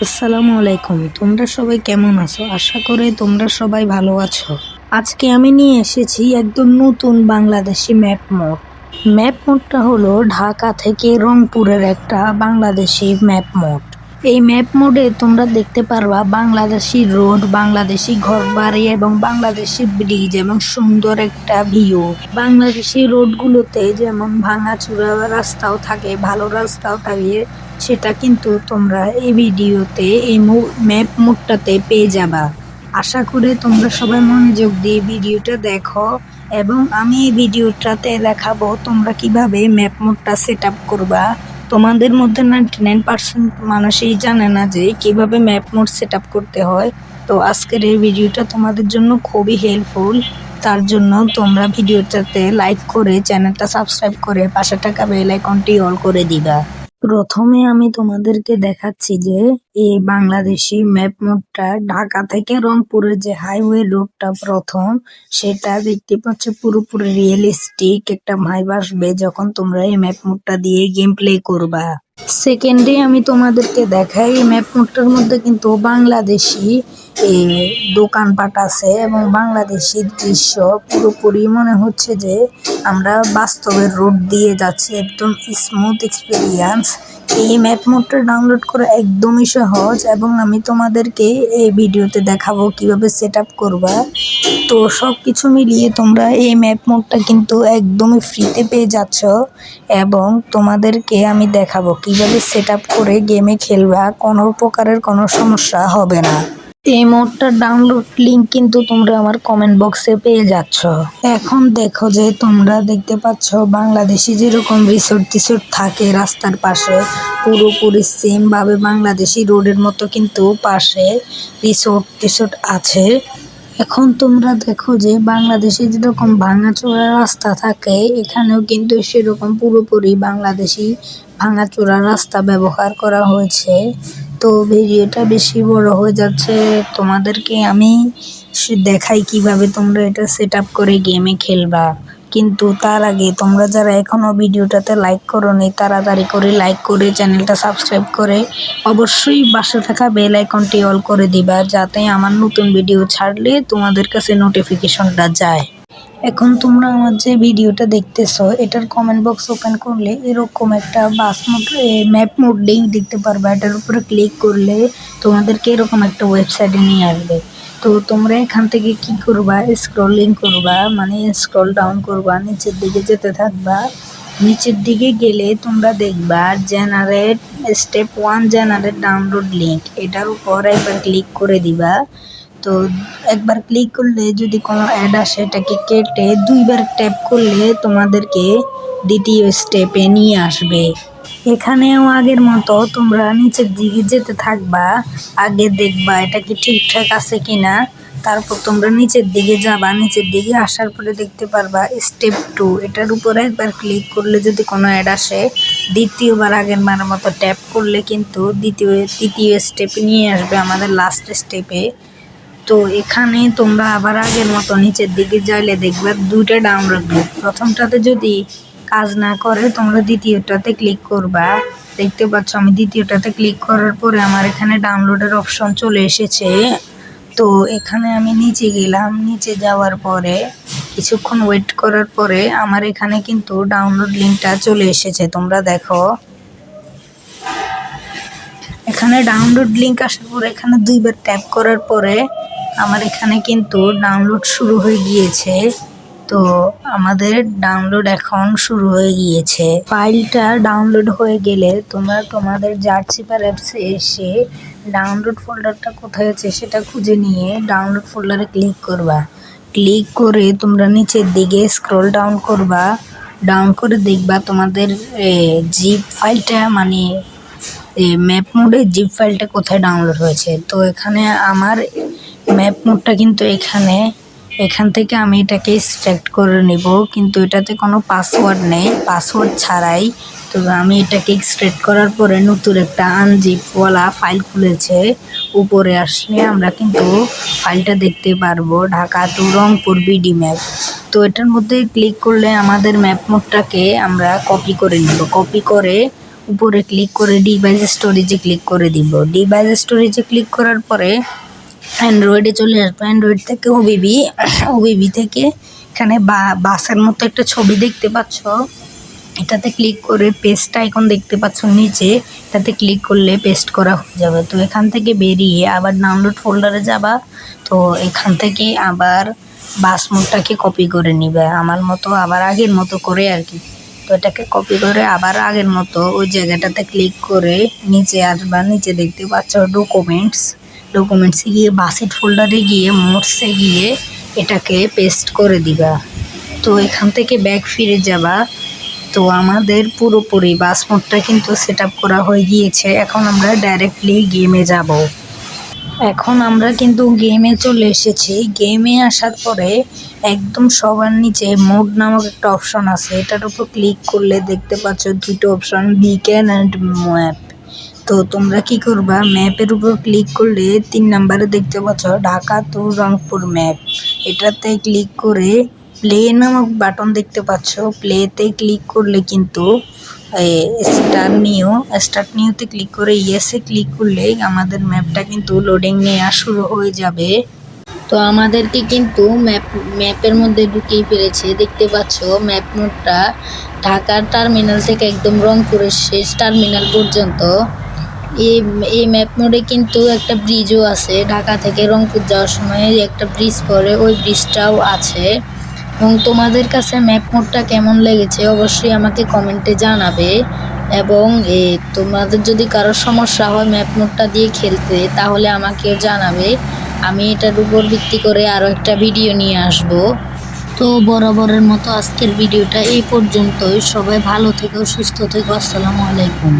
আসসালামু আলাইকুম। তোমরা সবাই কেমন আছো? আশা করি তোমরা সবাই ভালো আছো। আজকে আমি নিয়ে এসেছি একদম নতুন বাংলাদেশি ম্যাপ মোড। ম্যাপ মোডটা হলো ঢাকা থেকে রংপুরের একটা বাংলাদেশি ম্যাপ মোড। এই ম্যাপ মোডে তোমরা দেখতে পারবা বাংলাদেশি রোড, বাংলাদেশি ঘরবাড়ি এবং বাংলাদেশি ব্রিজ এবং সুন্দর একটা ভিউ। বাংলাদেশি রোডগুলোতে যেমন ভাঙাচোরা রাস্তাও থাকে, ভালো রাস্তাও থাকে, সেটা কিন্তু তোমরা এই ভিডিওতে এই ম্যাপ মোডটাতে পেয়ে যাবা। আশা করি তোমরা সবাই মনোযোগ দিয়ে ভিডিওটা দেখো এবং আমি এই ভিডিওটাতে দেখাবো তোমরা কিভাবে ম্যাপ মোডটা সেট আপ করবা। তোমাদের মধ্যে 99% মানুষই জানে না যে কিভাবে ম্যাপ মোড সেট আপ করতে হয়। তো আজকের এই ভিডিওটা তোমাদের জন্য খুবই হেল্পফুল। তার জন্য তোমরা ভিডিওটাতে লাইক করে চ্যানেলটা সাবস্ক্রাইব করে পাশে থাকা বেল আইকনটি অল করে দিবা। প্রথমে আমি তোমাদেরকে দেখাচ্ছি যে এই বাংলাদেশি ম্যাপ মোডটা ঢাকা থেকে রংপুরের যে হাইওয়ে রোডটা প্রথম, সেটা দেখতে পাচ্ছ পুরোপুরি রিয়েলিস্টিক একটা ভাইব আসবে যখন তোমরা এই ম্যাপ মোডটা দিয়ে গেম প্লে করবা। সেকেন্ডে আমি তোমাদেরকে দেখাই এই ম্যাপ মোডটার মধ্যে কিন্তু বাংলাদেশি দোকানপাট আছে এবং বাংলাদেশি দৃশ্য পুরোপুরি মনে হচ্ছে যে আমরা বাস্তবের রোড দিয়ে যাচ্ছি, একদম স্মুথ এক্সপিরিয়েন্স। এই ম্যাপ মোডটা ডাউনলোড করা একদমই সহজ এবং আমি তোমাদেরকে এই ভিডিওতে দেখাবো কিভাবে সেট আপ করবা। তো সব কিছু মিলিয়ে তোমরা এই ম্যাপ মোডটা কিন্তু একদমই ফ্রিতে পেয়ে যাচ্ছ এবং তোমাদেরকে আমি দেখাবো কিভাবে সেট আপ করে গেমে খেলবা, কোনো প্রকারের কোনো সমস্যা হবে না। এই মোডটার ডাউনলোড লিঙ্ক কিন্তু তোমরা আমার কমেন্ট বক্সে পেয়ে যাচ্ছ। এখন দেখো যে তোমরা দেখতে পাচ্ছ বাংলাদেশি যেরকম রিসোর্ট টিসোর্ট থাকে রাস্তার পাশে, পুরোপুরি সেম ভাবে বাংলাদেশি রোডের মতো কিন্তু পাশে রিসোর্ট টিসোর্ট আছে। এখন তোমরা দেখো যে বাংলাদেশে যেরকম ভাঙাচোরা রাস্তা থাকে, এখানেও কিন্তু সেরকম পুরোপুরি বাংলাদেশি ভাঙাচোরা রাস্তা ব্যবহার করা হয়েছে। তো ভিডিওটা বেশি বড় হয়ে যাচ্ছে, তোমাদেরকে আমি দেখাই কিভাবে তোমরা এটা সেট আপ করে গেমে খেলবা। কিন্তু তার আগে তোমরা যারা এখনো ভিডিওটাতে লাইক করোনি, তাড়াতাড়ি করে লাইক করে চ্যানেলটা সাবস্ক্রাইব করে অবশ্যই পাশে থাকা বেল আইকনটি অল করে দিবা, যাতে আমার নতুন ভিডিও ছাড়লে তোমাদের কাছে নোটিফিকেশনটা যায়। এখন তোমরা আমার যে ভিডিওটা দেখতেছো এটার কমেন্ট বক্স ওপেন করলে এরকম একটা বাস মোড ম্যাপ মোড লিঙ্ক দেখতে পারবা। এটার উপরে ক্লিক করলে তোমাদেরকে এরকম একটা ওয়েবসাইটে নিয়ে আসবে। তো তোমরা এখান থেকে কি করবা, স্ক্রলিং করবা, মানে স্ক্রল ডাউন করবা, নিচের দিকে যেতে থাকবা। নিচের দিকে গেলে তোমরা দেখবা generate step 1 generate download link, এটার উপর একবার ক্লিক করে দিবা। তো একবার ক্লিক করলে যদি কোনো অ্যাড আসে এটাকে কেটে 2বার ট্যাপ করলে তোমাদেরকে দ্বিতীয় স্টেপে নিয়ে আসবে। এখানেও আগের মতো তোমরা নিচের দিকে যেতে থাকবা, আগে দেখবা এটা কি ঠিকঠাক আছে কিনা, তারপর তোমরা নিচের দিকে যাবা। নিচের দিকে আসার পরে দেখতে পারবা স্টেপ 2, এটার উপরে একবার ক্লিক করলে যদি কোনো অ্যাড আসে দ্বিতীয়বার আগের বারের মতো ট্যাপ করলে কিন্তু তৃতীয় স্টেপে নিয়ে আসবে, আমাদের লাস্ট স্টেপে। তো এখানে তোমরা আবার আগের মতো নিচের দিকে যাইলে দেখবে 2টা ডাউনলোড লিঙ্ক, প্রথমটাতে যদি কাজ না করে তোমরা দ্বিতীয়টাতে ক্লিক করবা। দেখতে পাচ্ছ আমি দ্বিতীয়টাতে ক্লিক করার পরে আমার এখানে ডাউনলোডের অপশন চলে এসেছে। তো এখানে আমি নিচে গেলাম, নিচে যাওয়ার পরে কিছুক্ষণ ওয়েট করার পরে আমার এখানে কিন্তু ডাউনলোড লিঙ্কটা চলে এসেছে। তোমরা দেখো এখানে ডাউনলোড লিঙ্ক আসার পরে এখানে 2বার ট্যাপ করার পরে আমার এখানে কিন্তু ডাউনলোড শুরু হয়ে গিয়েছে। তো আমাদের ডাউনলোড এখন শুরু হয়ে গিয়েছে। ফাইলটা ডাউনলোড হয়ে গেলে তোমরা তোমাদের জার্সিপার অ্যাপসে এসে ডাউনলোড ফোল্ডারটা কোথায় আছে সেটা খুঁজে নিয়ে ডাউনলোড ফোল্ডারে ক্লিক করবা। ক্লিক করে তোমরা নিচের দিকে স্ক্রল ডাউন করবা। ডাউন করে দেখবা তোমাদের জিপ ফাইলটা, মানে ম্যাপ মোডে জিপ ফাইলটা কোথায় ডাউনলোড হয়েছে। তো এখানে আমার ম্যাপ মোডটা কিন্তু এখান থেকে আমি এটাকে এক্সট্রাক্ট করে নেব, কিন্তু এটাতে কোনো পাসওয়ার্ড নেই, পাসওয়ার্ড ছাড়াই। তো আমি এটাকে এক্সট্রাক্ট করার পরে নতুন একটা আনজিপওয়ালা ফাইল খুলেছে। উপরে আসলে আমরা কিন্তু ফাইলটা দেখতে পারবো, Dhaka to Rangpur BD map. তো এটার মধ্যে ক্লিক করলে আমাদের ম্যাপ মোডটাকে আমরা কপি করে নেব। কপি করে উপরে ক্লিক করে ডিভাইস স্টোরেজে ক্লিক করে দিব। ডিভাইস স্টোরেজে ক্লিক করার পরে অ্যান্ড্রয়েডে চলে আসবো। অ্যান্ড্রয়েড থেকে ওবিবি থেকে এখানে বাসের মতো একটা ছবি দেখতে পাচ্ছ, এটাতে ক্লিক করে পেস্ট আইকন দেখতে পাচ্ছ নিচে, এটাতে ক্লিক করলে পেস্ট করা হয়ে যাবে। তো এখান থেকে বেরিয়ে আবার ডাউনলোড ফোল্ডারে যাবা। তো এখান থেকে আবার বাস মোডটাকে কপি করে নিবে আমার মতো, আবার আগের মতো করে আর কি। তো এটাকে কপি করে আবার আগের মতো ওই জায়গাটাতে ক্লিক করে নিচে আসবা। নিচে দেখতে পাচ্ছ ডকুমেন্টসে গিয়ে বাসেট ফোল্ডারে গিয়ে মোডসে গিয়ে এটাকে পেস্ট করে দিবা। তো এখান থেকে ব্যাক ফিরে যাবা। তো আমাদের পুরোপুরি বাস মোডটা কিন্তু সেট আপ করা হয়ে গিয়েছে। এখন আমরা ডাইরেক্টলি গেমে যাব। এখন আমরা কিন্তু গেমে চলে এসেছি। গেমে আসার পরে একদম সবার নিচে মোড নামক একটা অপশন আছে, এটার উপর ক্লিক করলে দেখতে পাচ্ছ দুটো অপশন, বিকেন অ্যান্ড ম্যাপ। তো তোমরা কি করবা, ম্যাপের উপর ক্লিক করলে 3 নাম্বারে দেখতে পাচ্ছ ঢাকা টু রংপুর ম্যাপ, এটাতে ক্লিক করে প্লে নামক বাটন দেখতে পাচ্ছ, প্লেতে ক্লিক করলে কিন্তু স্টার্ট নিউতে ক্লিক করে ইয়েসে ক্লিক করলে আমাদের ম্যাপটা কিন্তু লোডিং নেওয়া শুরু হয়ে যাবে। তো আমাদেরকে কিন্তু ম্যাপের মধ্যে ঢুকিয়ে ফেলেছে, দেখতে পাচ্ছ ম্যাপ মোডটা ঢাকার টার্মিনাল থেকে একদম রংপুরের শেষ টার্মিনাল পর্যন্ত। এই ম্যাপ মোডে কিন্তু একটা ব্রিজও আছে, ঢাকা থেকে রংপুর যাওয়ার সময় একটা ব্রিজ পড়ে, ওই ব্রিজটাও আছে। এবং তোমাদের কাছে ম্যাপ মোডটা কেমন লেগেছে অবশ্যই আমাকে কমেন্টে জানাবে। এবং তোমাদের যদি কারো সমস্যা হয় ম্যাপ মোডটা দিয়ে খেলতে তাহলে আমাকেও জানাবে, আমি এটার উপর ভিত্তি করে আরও একটা ভিডিও নিয়ে আসব। তো বরাবরের মতো আজকের ভিডিওটা এই পর্যন্তই। সবাই ভালো থেকো, সুস্থ থেকো। আসসালামু আলাইকুম।